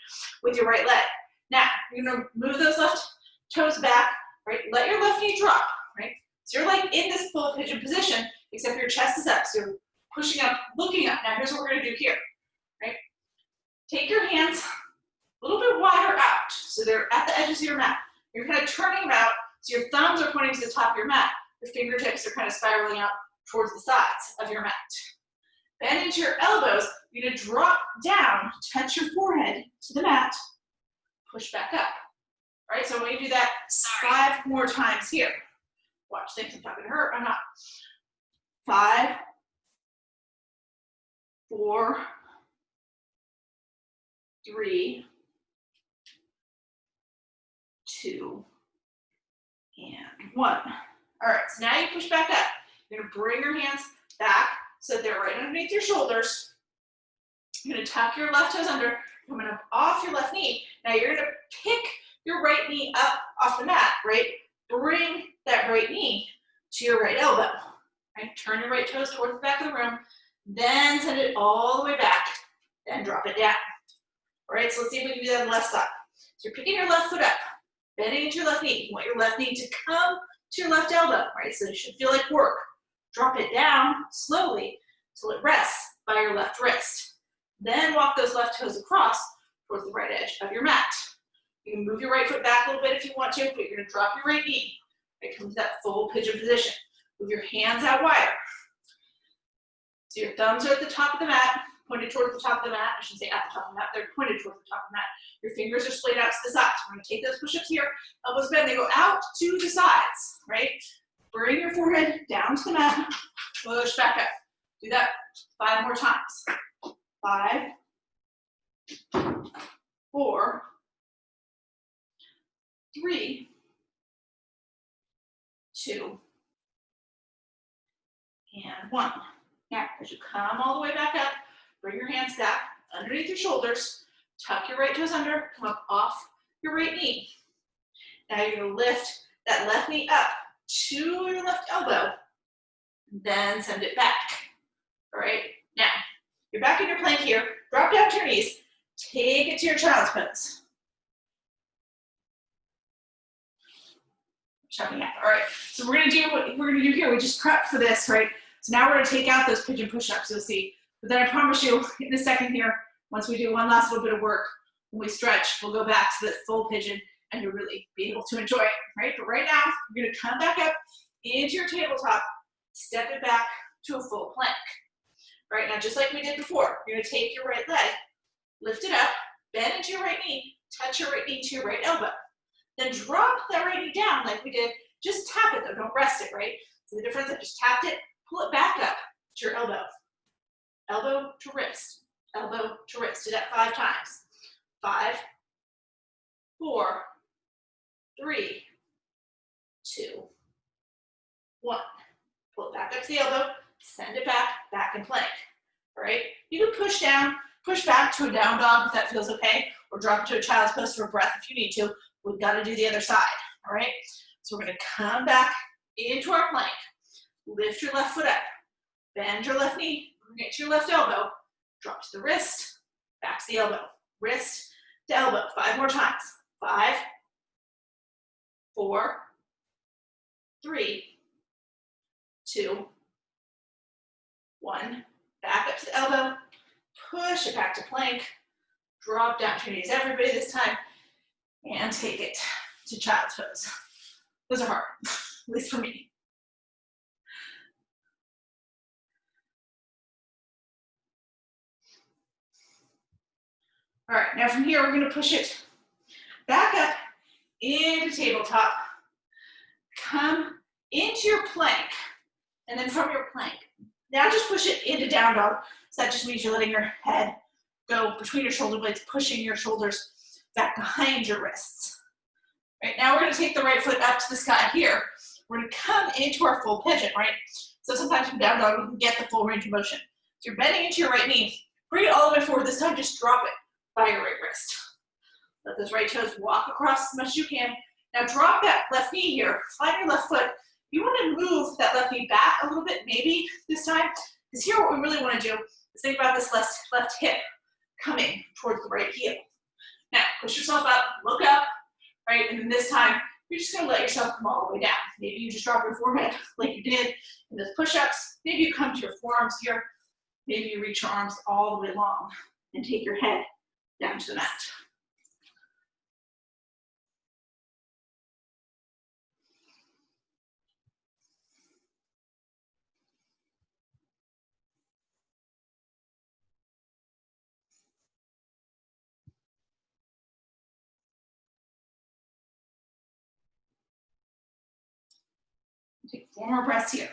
A: with your right leg. Now, you're gonna move those left toes back, right? Let your left knee drop, right? So you're like in this full pigeon position, except your chest is up. So you're pushing up, looking up. Now here's what we're gonna do here, right? Take your hands a little bit wider out, so they're at the edges of your mat. You're kind of turning them out, so your thumbs are pointing to the top of your mat. Your fingertips are kind of spiraling out towards the sides of your mat. Bend into your elbows. You're gonna drop down, touch your forehead to the mat, push back up. All right, so when you do that 5 more times here. Watch, think I'm talking to her, I'm not. 5, 4, 3, 2, and 1. All right, so now you push back up. You're gonna bring your hands back so they're right underneath your shoulders. You're gonna tuck your left toes under, coming up off your left knee. Now you're gonna pick your right knee up off the mat, right? Bring that right knee to your right elbow, right? Turn your right toes towards the back of the room, then send it all the way back, then drop it down. All right, so let's see if we can do that on the left side. So you're picking your left foot up, bending into your left knee. You want your left knee to come to your left elbow, right? So it should feel like work. Drop it down slowly till it rests by your left wrist. Then walk those left toes across towards the right edge of your mat. You can move your right foot back a little bit if you want to, but you're gonna drop your right knee. Right, come to that full pigeon position. Move your hands out wider. So your thumbs are at the top of the mat, pointed towards the top of the mat. I should say at the top of the mat. They're pointed towards the top of the mat. Your fingers are splayed out to the sides. We're going to take those push-ups here. Elbows bend. They go out to the sides, right? Bring your forehead down to the mat. Push back up. Do that 5 more times. 5, 4, 3, 2, and 1. Now, as you come all the way back up, bring your hands back underneath your shoulders, tuck your right toes under, come up off your right knee. Now you're going to lift that left knee up to your left elbow, then send it back. All right, now you're back in your plank here, drop down to your knees, take it to your child's pose. Showing up. All right, so we're gonna do what we're gonna do here. We just prepped for this, right? So now we're gonna take out those pigeon push-ups, you'll see. But then I promise you, in a second here, once we do one last little bit of work, when we stretch, we'll go back to the full pigeon and you'll really be able to enjoy it, right? But right now, you're gonna come back up into your tabletop, step it back to a full plank. Right, now just like we did before, you're gonna take your right leg, lift it up, bend into your right knee, touch your right knee to your right elbow. Then drop that right knee down like we did. Just tap it though, don't rest it, right? So the difference, I just tapped it, pull it back up to your elbow. Elbow to wrist, elbow to wrist. Do that 5 times. 5, 4, 3, 2, 1. Pull it back up to the elbow, send it back in plank. All right? You can push down, push back to a down dog if that feels okay, or drop it to a child's pose for a breath if you need to. We've got to do the other side. All right? So we're going to come back into our plank. Lift your left foot up. Bend your left knee. Bring it to your left elbow. Drop to the wrist. Back to the elbow. Wrist to elbow. 5 more times. 5, 4, 3, 2, 1. Back up to the elbow. Push it back to plank. Drop down to your knees. Everybody this time. And take it to child's pose. Those are hard, at least for me. All right, now from here, we're going to push it back up into tabletop. Come into your plank, and then from your plank, now just push it into down dog. So that just means you're letting your head go between your shoulder blades, pushing your shoulders back behind your wrists. Right, now we're going to take the right foot up to the sky here. We're going to come into our full pigeon, right? So sometimes from down dog, we can get the full range of motion. So you're bending into your right knee. Bring it all the way forward. This time, just drop it by your right wrist. Let those right toes walk across as much as you can. Now drop that left knee here. Slide your left foot. You want to move that left knee back a little bit, maybe this time. Because here what we really want to do is think about this left hip coming towards the right heel. Now, push yourself up, look up, right? And then this time, you're just going to let yourself come all the way down. Maybe you just drop your forehead like you did in those push-ups. Maybe you come to your forearms here. Maybe you reach your arms all the way long and take your head down to the mat. Take 4 more breaths here.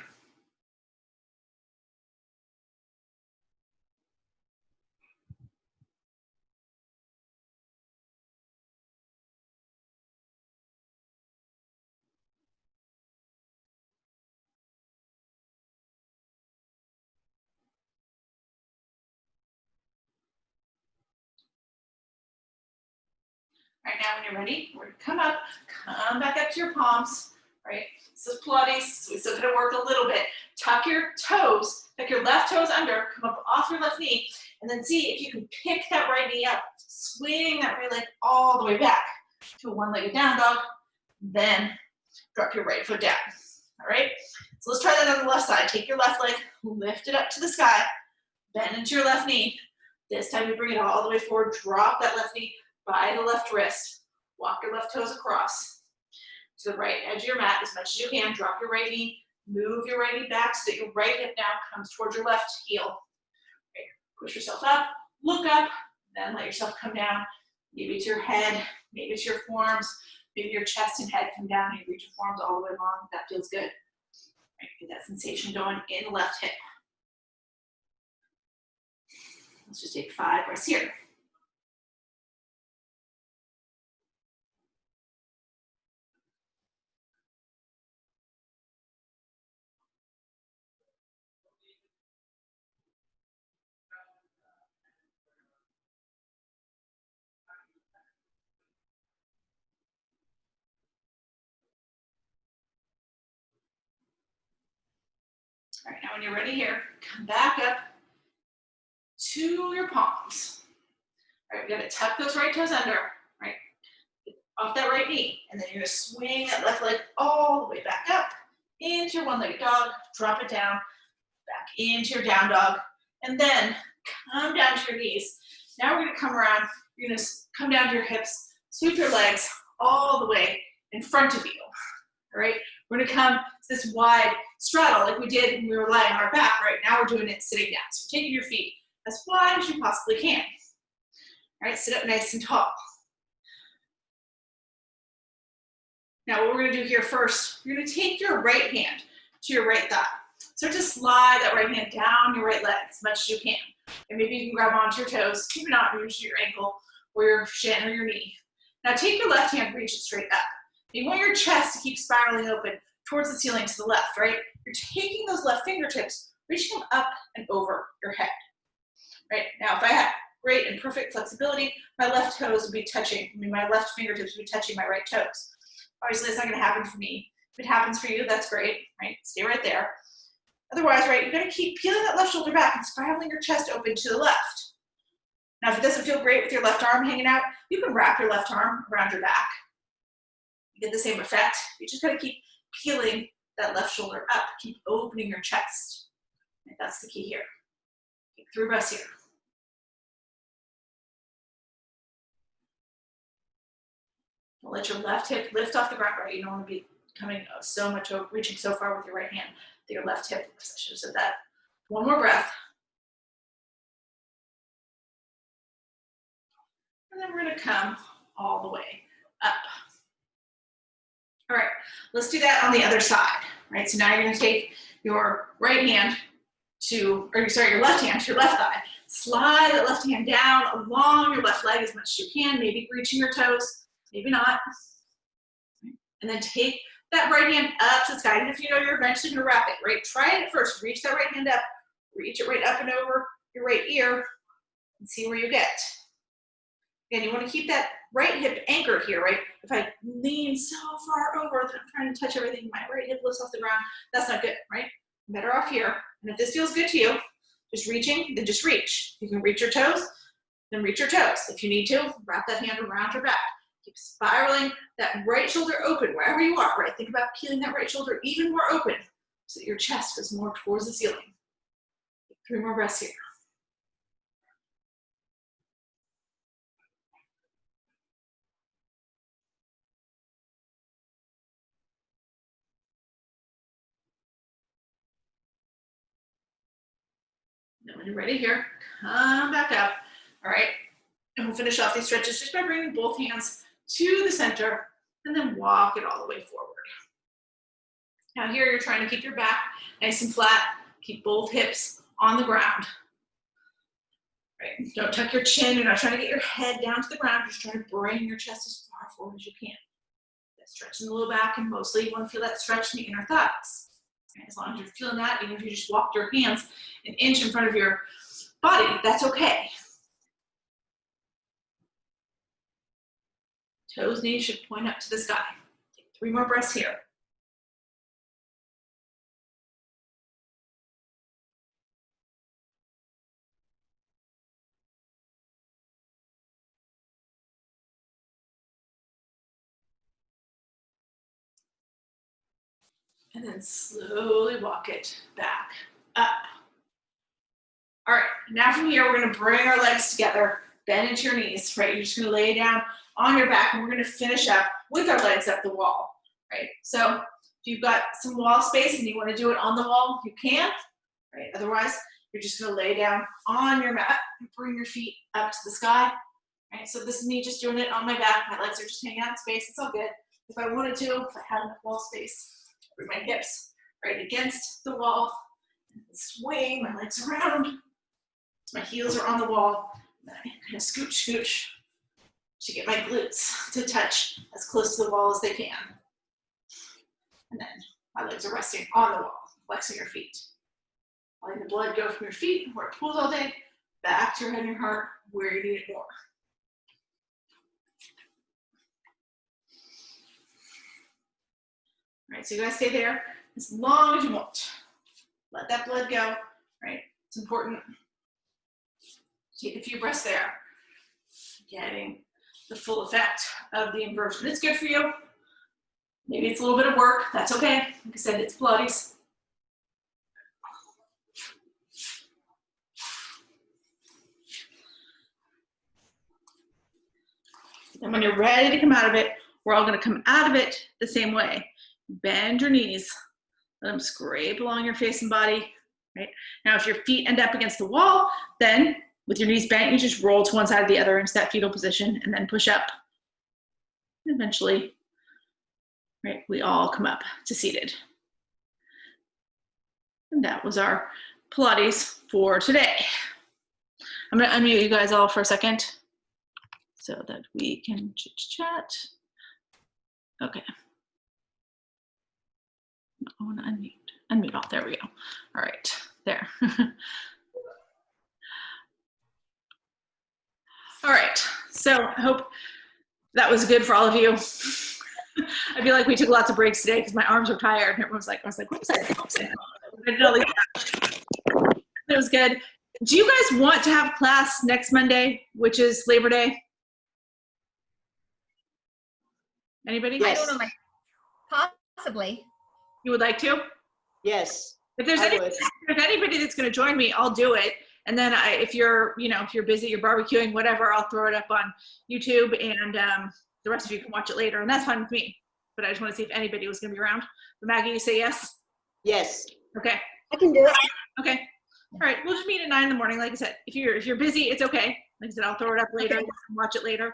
A: Right now, when you're ready, we're gonna come up, come back up to your palms, right? This is Pilates, so we still gotta work a little bit. Tuck your toes, tuck your left toes under, come up off your left knee, and then see if you can pick that right knee up. Swing that right leg all the way back to a one-legged down dog, then drop your right foot down, all right? So let's try that on the left side. Take your left leg, lift it up to the sky, bend into your left knee. This time you bring it all the way forward, drop that left knee by the left wrist. Walk your left toes across to the right edge of your mat as much as you can. Drop your right knee, move your right knee back so that your right hip now comes towards your left heel. Okay. Push yourself up, look up, then let yourself come down. Maybe to your head, maybe to your forearms, maybe your chest and head come down and you reach your forearms all the way along. That feels good. Right, get that sensation going in the left hip. Let's just take 5 breaths here. All right, now when you're ready here, come back up to your palms. All right, you're gonna tuck those right toes under, right? Off that right knee, and then you're gonna swing that left leg all the way back up into your one-legged dog, drop it down, back into your down dog, and then come down to your knees. Now we're gonna come around, you're gonna come down to your hips, sweep your legs all the way in front of you, all right? We're gonna come to this wide straddle like we did when we were lying on our back, right? Now we're doing it sitting down. So you're taking your feet as wide as you possibly can. All right, sit up nice and tall. Now what we're gonna do here first, you're gonna take your right hand to your right thigh. Start to slide that right hand down your right leg as much as you can. And maybe you can grab onto your toes, maybe not, maybe just your ankle or your shin or your knee. Now take your left hand, reach it straight up. You want your chest to keep spiraling open towards the ceiling to the left, right? You're taking those left fingertips, reaching them up and over your head, right? Now, if I had great and perfect flexibility, my left toes would be touching, my left fingertips would be touching my right toes. Obviously, it's not gonna happen for me. If it happens for you, that's great, right? Stay right there. Otherwise, right, you're gonna keep peeling that left shoulder back and spiraling your chest open to the left. Now, if it doesn't feel great with your left arm hanging out, you can wrap your left arm around your back. You get the same effect. You just gotta keep peeling that left shoulder up, keep opening your chest. And that's the key here. Take 3 breaths here. Don't let your left hip lift off the ground, right? You don't want to be coming so much over, reaching so far with your right hand that your left hip lifts. I should have said that. 1 more breath. And then we're gonna come all the way up. All right, let's do that on the other side, right? So now you're gonna take your right hand to, or sorry, your left hand to your left thigh. Slide that left hand down along your left leg as much as you can, maybe reaching your toes, maybe not. And then take that right hand up to the sky. And if you know you're eventually gonna wrap it, right? Try it at first, reach that right hand up, reach it right up and over your right ear and see where you get. Again, you wanna keep that right hip anchored here, right? If I lean so far over that I'm trying to touch everything, my right hip lifts off the ground, that's not good, right? I'm better off here. And if this feels good to you, just reaching, then just reach. You can reach your toes, then reach your toes. If you need to, wrap that hand around your back. Keep spiraling that right shoulder open wherever you are, right? Think about peeling that right shoulder even more open so that your chest goes more towards the ceiling. 3 more breaths here. Then when you're ready here, come back up, all right? And we'll finish off these stretches just by bringing both hands to the center and then walk it all the way forward. Now here you're trying to keep your back nice and flat, keep both hips on the ground. Right? Don't tuck your chin, you're not trying to get your head down to the ground, you're just trying to bring your chest as far forward as you can. That stretch in the low back, and mostly you want to feel that stretch in the inner thighs. Okay? As long as you're feeling that, even if you just walked your hands an inch in front of your body, that's okay. Toes, knees should point up to the sky. Take 3 more breaths here. And then slowly walk it back up. All right, now from here, we're gonna bring our legs together, bend into your knees, right? You're just gonna lay down on your back and we're gonna finish up with our legs up the wall, right? So if you've got some wall space and you wanna do it on the wall, you can, right? Otherwise, You're just gonna lay down on your mat and bring your feet up to the sky. Right, so this is me just doing it on my back. My legs are just hanging out in space. It's all good. If I wanted to, if I had enough wall space, bring my hips right against the wall, and swing my legs around. So my heels are on the wall. And then I kind of scooch to get my glutes to touch as close to the wall as they can. And then my legs are resting on the wall, flexing your feet. Letting the blood go from your feet, where it pools all day, back to your head and your heart, where you need it more. All right, so you guys stay there as long as you want. Let that blood go, right? It's important. Take a few breaths there. Getting the full effect of the inversion. It's good for you. Maybe it's a little bit of work. That's okay. Like I said, it's Pilates. And when you're ready to come out of it, we're all going to come out of it the same way. Bend your knees. Let them scrape along your face and body. Right? Now, if your feet end up against the wall, then with your knees bent, you just roll to one side or the other into that fetal position and then push up. And eventually, right, we all come up to seated. And that was our Pilates for today. I'm going to unmute you guys all for a second so that we can chat. Okay. I want to unmute all. There we go. All right, there. All right, so I hope that was good for all of you. I feel like we took lots of breaks today because my arms were tired. And everyone was like, what was that? It was good. Do you guys want to have class next Monday, which is Labor Day? Anybody?
B: Yes.
C: I don't know, possibly.
A: You would like to?
B: Yes.
A: If there's anybody that's going to join me, I'll do it. And then if you're busy, you're barbecuing, whatever, I'll throw it up on YouTube, and the rest of you can watch it later, and that's fine with me. But I just want to see if anybody was going to be around. But Maggie, you say yes?
B: Yes.
A: Okay.
C: I can do it.
A: Okay. All right. We'll just meet at 9 in the morning. Like I said, if you're busy, it's okay. Like I said, I'll throw it up later.
C: Okay.
A: Watch it later.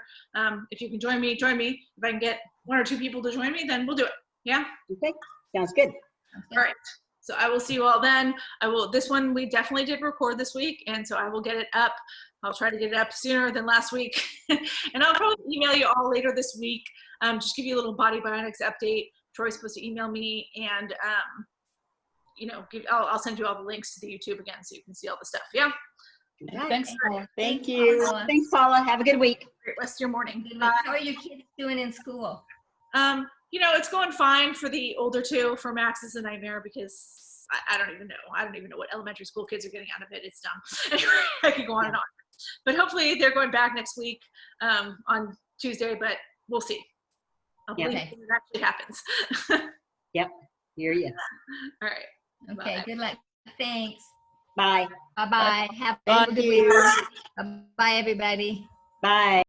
A: If you can join me, join me. If I can get 1 or 2 people to join me, then we'll do it. Yeah?
C: Okay. Sounds good.
A: All right. So I will see you all then. This one we definitely did record this week, and so I will get it up. I'll try to get it up sooner than last week. And I'll probably email you all later this week. Just give you a little Body Bionics update. Troy's supposed to email me, and I'll send you all the links to the YouTube again so you can see all the stuff. Yeah?
C: Right.
D: Thanks, Paula.
B: Thank you.
C: Paula.
D: Thanks, Paula. Have a good week.
A: Great rest of your morning.
C: How are your kids doing in school?
A: It's going fine for the older 2. For Max, it's a nightmare because I don't even know. I don't even know what elementary school kids are getting out of it. It's dumb. Anyway, I could go on and on. But hopefully they're going back next week on Tuesday, but we'll see. I'll believe
C: Okay.
A: it actually happens.
C: Yep. Hear you.
A: All right.
C: Okay.
A: Bye.
C: Good luck. Thanks.
D: Bye.
C: Bye-bye. Have a
B: Thank
C: good
B: you.
C: week. Bye, everybody.
D: Bye.